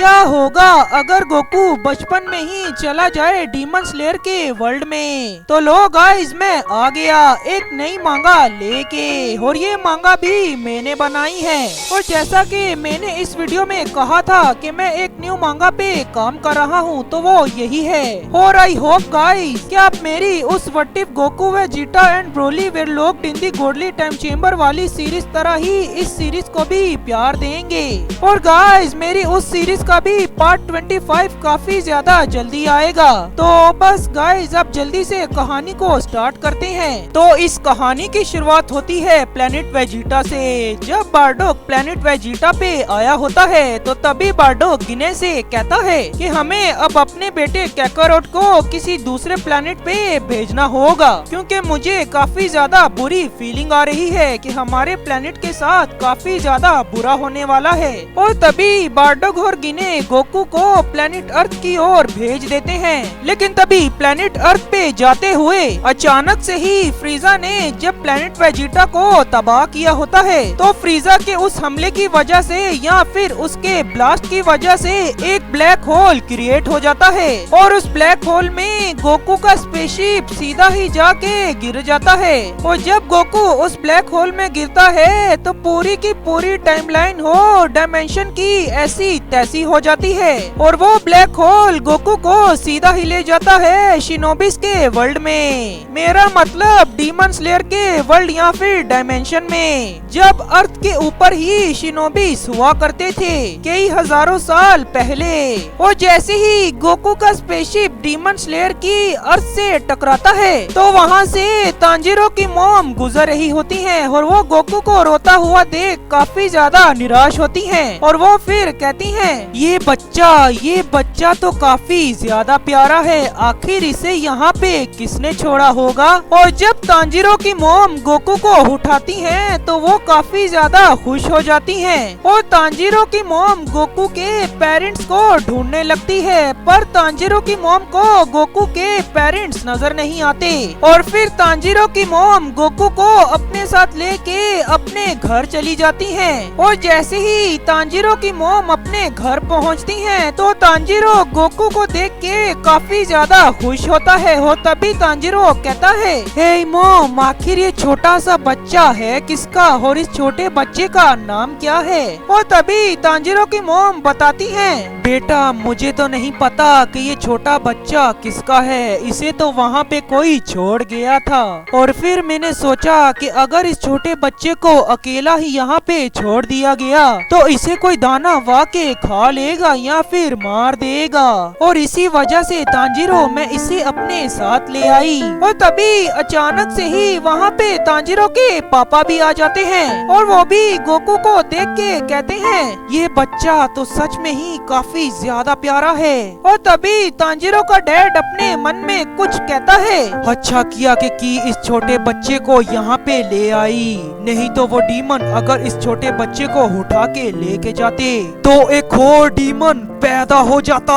क्या होगा अगर गोकू बचपन में ही चला जाए डीमन स्लेयर के वर्ल्ड में। तो लो गाइस, मैं आ गया एक नई मांगा लेके, और ये मांगा भी मैंने बनाई है। और जैसा कि मैंने इस वीडियो में कहा था कि मैं एक न्यू मांगा पे काम कर रहा हूँ, तो वो यही है। और आई होप गाइस कि आप मेरी उस व्हाट इफ गोकू व zeta and Broly were locked in the godly time chamber वाली सीरीज तरह ही इस सीरीज को भी प्यार देंगे। और गाइस मेरी उस सीरीज का भी पार्ट 25 काफी ज्यादा जल्दी आएगा। तो बस गाइस अब जल्दी से कहानी को स्टार्ट करते हैं। तो इस कहानी की शुरुआत होती है प्लेनेट वेजिटा से। जब बारडोक प्लेनेट वेजिटा पे आया होता है तो तभी बारडोक गिने से कहता है कि हमें अब अपने बेटे कैकारोट को किसी दूसरे प्लेनेट पे भेजना होगा, क्योंकि मुझे काफी ज्यादा बुरी फीलिंग आ रही है कि हमारे प्लेनेट के साथ काफी ज्यादा बुरा होने वाला है। और तभी बारडोक और गिने गोकू को प्लेनेट अर्थ की ओर भेज देते हैं। लेकिन तभी प्लेनेट अर्थ पे जाते हुए अचानक से ही फ्रीजा ने जब प्लेनेट वेजिटा को तबाह किया होता है, तो फ्रीजा के उस हमले की वजह से या फिर उसके ब्लास्ट की वजह से एक ब्लैक होल क्रिएट हो जाता है। और उस ब्लैक होल में गोकू का स्पेसशिप सीधा ही जाके गिर जाता है। और जब गोकू उस ब्लैक होल में गिरता है तो पूरी की पूरी टाइमलाइन हो डायमेंशन की ऐसी तैसी हो जाती है। और वो ब्लैक होल गोकू को सीधा ही ले जाता है शिनोबिस के वर्ल्ड में। मेरा मतलब डीमन स्लेयर के वर्ल्ड या फिर डायमेंशन में, जब अर्थ के ऊपर ही शिनोबिस हुआ करते थे कई हजारों साल पहले। और जैसे ही गोकू का स्पेसशिप डीमन स्लेयर की अर्थ से टकराता है तो वहाँ से तांजीरो की मॉम गुजर रही होती हैं, और वो गोकू को रोता हुआ देख काफी ज्यादा निराश होती हैं। और वो फिर कहती हैं, ये बच्चा तो काफी ज्यादा प्यारा है, आखिर इसे यहाँ पे किसने छोड़ा होगा। और जब तांजीरो की मॉम गोकू को उठाती हैं तो वो काफी ज्यादा खुश हो जाती हैं। और तांजीरो की मॉम गोकू के पेरेंट्स को ढूंढने लगती है, पर तांजीरो की मॉम को गोकू के पेरेंट्स नजर नहीं आते। और फिर तांजीरो की मॉम गोकू को अपने साथ लेके अपने घर चली जाती हैं। और जैसे ही तांजीरो की मॉम अपने घर पहुंचती हैं तो तांजीरो गोकू को देख के काफी ज्यादा खुश होता है। और तभी तांजीरो कहता है, हे मॉम, आखिर ये छोटा सा बच्चा है किसका, और इस छोटे बच्चे का नाम क्या है। और तभी तांजीरो की मॉम बताती हैं, बेटा मुझे तो नहीं पता कि ये छोटा बच्चा किसका है, इसे तो वहाँ पे कोई छोड़ गया था। और फिर मैंने सोचा कि अगर इस छोटे बच्चे को अकेला ही यहाँ पे छोड़ दिया गया तो इसे कोई दाना वाके खा लेगा या फिर मार देगा। और इसी वजह से तांजीरो मैं इसे अपने साथ ले आई। और तभी अचानक से ही वहाँ पे तांजीरो के पापा भी आ जाते हैं, और वो भी गोकू को देख के कहते हैं, ये बच्चा तो सच में ही काफी ज्यादा प्यारा है। और तभी तांजीरो का डैड अपने मन में कुछ कहता है, अच्छा किया कि इस छोटे बच्चे को यहाँ पे ले आई, नहीं तो वो डीमन अगर इस छोटे बच्चे को उठा के लेके जाते तो एक और डीमन पैदा हो जाता।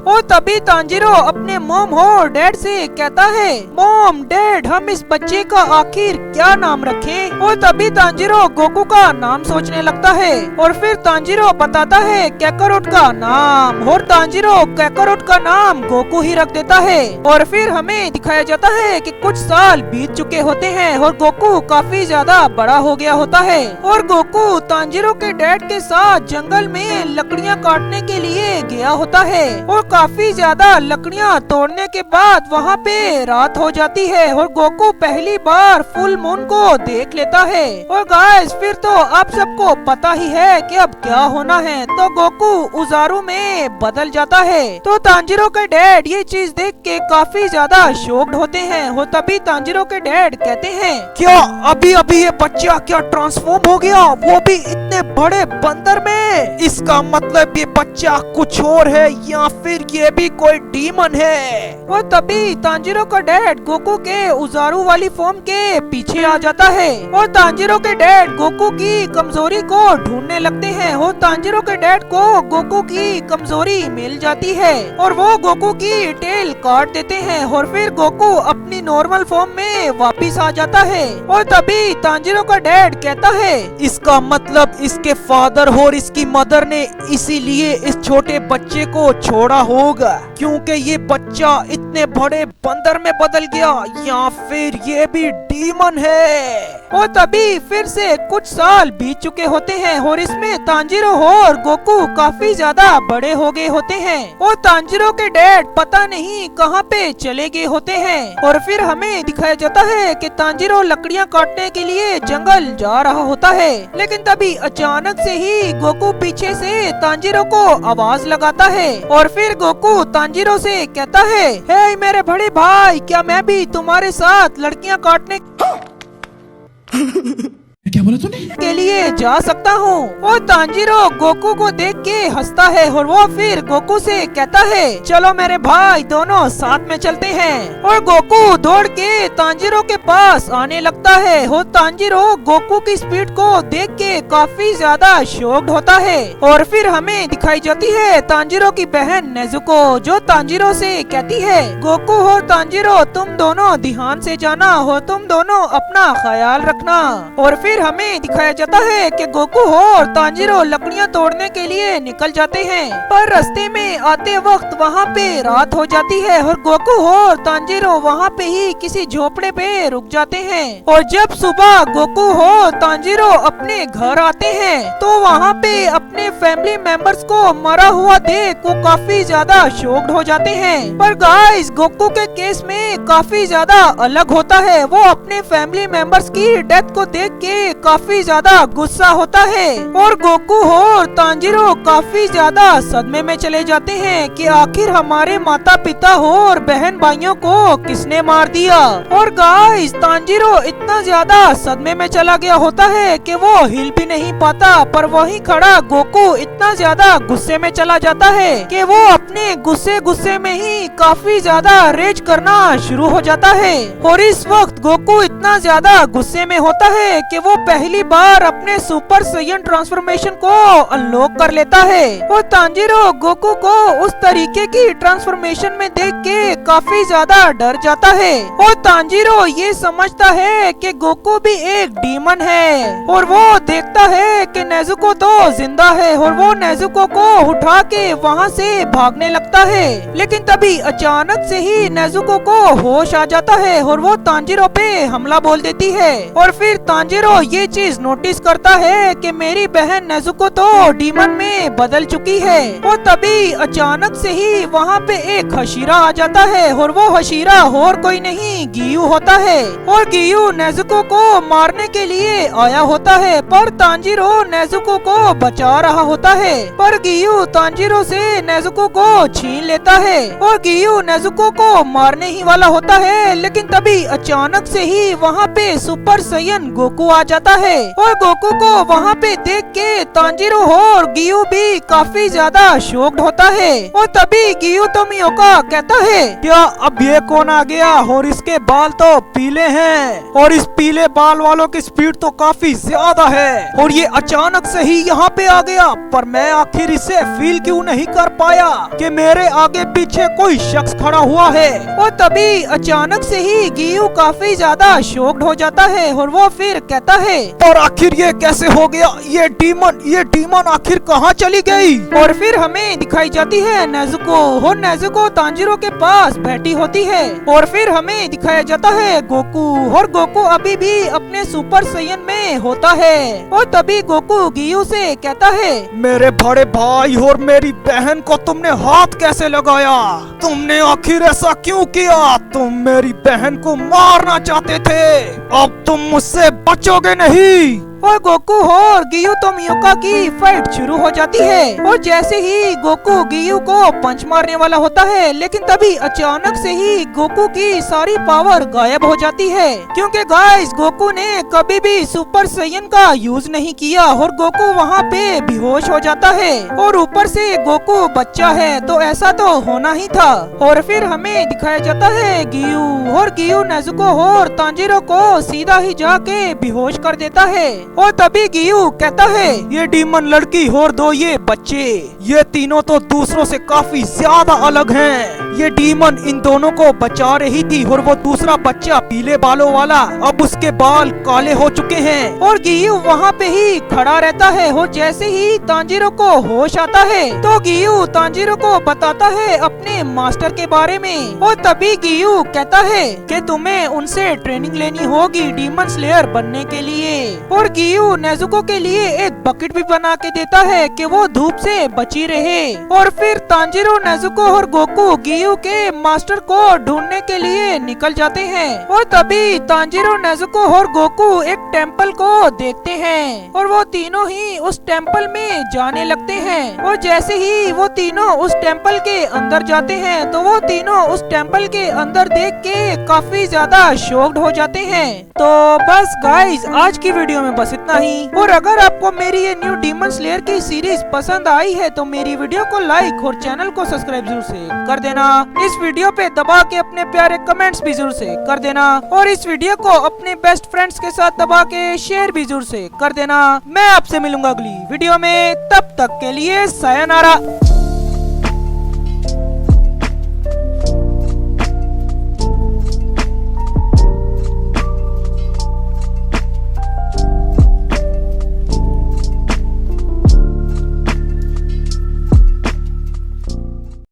और तभी तांजीरो अपने मॉम और डैड से कहता है, मॉम डैड हम इस बच्चे का आखिर क्या नाम रखें। और तभी तांजीरो गोकू का नाम सोचने लगता है, और फिर तांजीरो बताता है कैकारोट का नाम, और तांजीरो कैकारोट का नाम गोकू ही रख देता है। और फिर हमें दिखाया जाता है कि कुछ साल बीत चुके होते हैं और गोकू काफी ज्यादा बड़ा हो गया होता है। और गोकू तांजीरो के डैड के साथ जंगल में लकड़ियाँ काटने के लिए गया होता है। और काफी ज्यादा लकड़ियाँ तोड़ने के बाद वहाँ पे रात हो जाती है, और गोकू पहली बार फुल मून को देख लेता है। और गाइस फिर तो आप सबको पता ही है कि अब क्या होना है, तो गोकू उजारू में बदल जाता है। तो तांजीरो के डैड ये चीज देख के काफी ज्यादा शॉक्ड होते हैं। और तभी तांजीरो के डैड कहते हैं, क्या अभी अभी ये बच्चा क्या ट्रांसफॉर्म हो गया, वो भी इतने बड़े बंदर में, इसका मतलब ये बच्चा कुछ और है या फिर ये भी कोई डीमन है। और तभी तांजीरो का डैड गोकू के उजारू वाली फॉर्म के पीछे आ जाता है, और तांजीरो के डैड गोकू की कमजोरी को ढूंढने लगते हैं। और तांजीरो के डैड को गोकू की कमजोरी मिल जाती है, और वो गोकू की टेल काट देते हैं, और फिर गोकू अपनी नॉर्मल फॉर्म में वापिस आ जाता है। और तभी तांजीरो का डैड कहता है, इसका मतलब इसके फादर और इसकी मदर ने इसीलिए लिए इस छोटे बच्चे को छोड़ा होगा, क्योंकि ये बच्चा इतने बड़े बंदर में बदल गया, या फिर ये भी डीमन है। और तभी फिर से कुछ साल बीत चुके होते हैं और इसमें तांजीरो और गोकू काफी ज्यादा बड़े हो गए होते हैं और तांजीरो के डैड पता नहीं कहाँ पे चले गए होते हैं। और फिर हमें दिखाया जाता है कि तांजीरो लकड़ियाँ काटने के लिए जंगल जा रहा होता है, लेकिन तभी अचानक से ही गोकू पीछे से तांजीरो को आवाज लगाता है और फिर गोकू तांजीरो से कहता है, हे मेरे बड़े भाई, क्या मैं भी तुम्हारे साथ लड़कियाँ काटने क्या बोला तूने? के लिए जा सकता हूँ। और तांजीरो गोकू को देख के हंसता है और वो फिर गोकू से कहता है, चलो मेरे भाई, दोनों साथ में चलते हैं। और गोकू दौड़ के तांजीरो के पास आने लगता है और तांजीरो गोकू की स्पीड को देख के काफी ज्यादा शॉक्ड होता है। और फिर हमें दिखाई जाती है तांजीरो की बहन नेजुको, जो तांजीरो से कहती है, गोकू और तांजीरो, तुम दोनों ध्यान से जाना और तुम दोनों अपना ख्याल रखना। और फिर हमें दिखाया जाता है कि गोकू और तांजीरो लकड़ियां तोड़ने के लिए निकल जाते हैं, पर रास्ते में आते वक्त वहाँ पे रात हो जाती है और गोकू और तांजीरो वहाँ पे ही किसी झोपड़े पे रुक जाते हैं। और जब सुबह गोकू और तांजीरो अपने घर आते हैं तो वहाँ पे अपने फैमिली मेंबर्स को मरा हुआ देख वो काफी ज्यादा शॉक्ड हो जाते हैं। पर गाइस, गोकू के केस में काफी ज्यादा अलग होता है। वो अपने फैमिली मेंबर्स की डेथ को देख के काफी ज्यादा गुस्सा होता है और गोकू और तांजीरो काफी ज्यादा सदमे में चले जाते हैं कि आखिर हमारे माता पिता और बहन भाइयों को किसने मार दिया। और गाइस, तांजीरो इतना ज्यादा सदमे में चला गया होता है कि वो हिल भी नहीं पाता, पर वहीं खड़ा गोकू इतना ज्यादा गुस्से में चला जाता है कि वो अपने गुस्से में ही काफी ज्यादा रेज करना शुरू हो जाता है। और इस वक्त गोकू इतना ज्यादा गुस्से में होता है कि वो पहली बार अपने सुपर सैयन ट्रांसफॉर्मेशन को अनलॉक कर लेता है। और तांजीरो गोकू को उस तरीके की ट्रांसफॉर्मेशन में देख के काफी ज्यादा डर जाता है और तांजीरो ये समझता है कि गोकू भी एक डीमन है। और वो देखता है कि नेजुको तो जिंदा है और वो नेजुको को उठा के वहाँ से भागने लगता है, लेकिन तभी अचानक से ही नेजुको को होश आ जाता है और वो तांजीरो पे हमला बोल देती है। और फिर तांजीरो ये चीज नोटिस करता है कि मेरी बहन नेजुको तो डीमन में बदल चुकी है। और तभी अचानक से ही वहाँ पे एक हशीरा आ जाता है और वो हशीरा और कोई नहीं गियू होता है। और गियू नेजुको को मारने के लिए आया होता है, पर तांजीरो नेजुको को बचा रहा होता है। पर गियू तांजीरो से नेजुको को छीन लेता है और गियू नेजुको को मारने ही वाला होता है, लेकिन तभी अचानक से ही वहाँ पे सुपर सैयन गोकू आ जाता है। और गोकू को वहाँ पे देख के तांजीरो और गियू भी काफी ज्यादा शॉक्ड होता है। और तभी गियू तोमियोका कहता है, क्या अब ये कौन आ गया और इसके बाल तो पीले हैं और इस पीले बाल वालों की स्पीड तो काफी ज्यादा है और ये अचानक से ही यहाँ पे आ गया, पर मैं आखिर इसे फील क्यों नहीं कर पाया कि मेरे आगे पीछे कोई शख्स खड़ा हुआ है। और तभी अचानक से ही गियू काफी ज्यादा शॉक्ड हो जाता है और वो फिर कहता है, और आखिर ये कैसे हो गया? ये डीमन आखिर कहाँ चली गई? और फिर हमें दिखाई जाती है नेजुको और नेजुको तांजीरो के पास बैठी होती है। और फिर हमें दिखाया जाता है गोकू और गोकू अभी भी अपने सुपर सैयन में होता है। और तभी गोकू गियू से कहता है, मेरे बड़े भाई और मेरी बहन को तुमने हाथ कैसे लगाया? तुमने आखिर ऐसा क्यों किया? तुम मेरी बहन को मारना चाहते थे, अब तुम मुझसे बचोगे नहीं। और गोकू और गियू तोमियोका की फाइट शुरू हो जाती है। और जैसे ही गोकू गियू को पंच मारने वाला होता है, लेकिन तभी अचानक से ही गोकू की सारी पावर गायब हो जाती है, क्योंकि गाइस गोकू ने कभी भी सुपर सैयन का यूज नहीं किया और गोकू वहाँ पे बेहोश हो जाता है। और ऊपर से गोकू बच्चा है तो ऐसा तो होना ही था। और फिर हमें दिखाया जाता है गियू नेजुको और तांजीरो को सीधा ही जाके बेहोश कर देता है। और तभी गियू कहता है, ये डीमन लड़की और दो ये बच्चे, ये तीनों तो दूसरों से काफी ज्यादा अलग हैं। ये डीमन इन दोनों को बचा रही थी और वो दूसरा बच्चा पीले बालों वाला अब उसके बाल काले हो चुके हैं। और गियू वहाँ पे ही खड़ा रहता है और जैसे ही तांजीरो को होश आता है तो गियू तांजीरो को बताता है अपने मास्टर के बारे में। और तभी गियू कहता है कि तुम्हें उनसे ट्रेनिंग लेनी होगी डीमन स्लेयर बनने के लिए। और गियू नेजुको के लिए एक बकेट भी बना के देता है कि वो धूप से बची रहे। और फिर तांजीरो, नेजुको और गोकू गियू के मास्टर को ढूंढने के लिए निकल जाते हैं। और तभी तांजीरो, नेजुको और गोकू एक टेम्पल को देखते हैं और वो तीनों ही उस टेम्पल में जाने लगते हैं। और जैसे ही वो तीनों उस टेम्पल के अंदर जाते हैं तो वो तीनों उस टेम्पल के अंदर देख के काफी ज्यादा शॉक्ड हो जाते हैं। तो बस गाइज आज की वीडियो में बस इतना ही। और अगर आपको मेरी ये न्यू डीमन स्लेयर की सीरीज पसंद आई है तो मेरी वीडियो को लाइक और चैनल को सब्सक्राइब जरूर से कर देना। इस वीडियो पे दबा के अपने प्यारे कमेंट्स भी जरूर से कर देना और इस वीडियो को अपने बेस्ट फ्रेंड्स के साथ दबा के शेयर भी जरूर से कर देना। मैं आपसे मिलूंगा अगली वीडियो में, तब तक के लिए सायोनारा।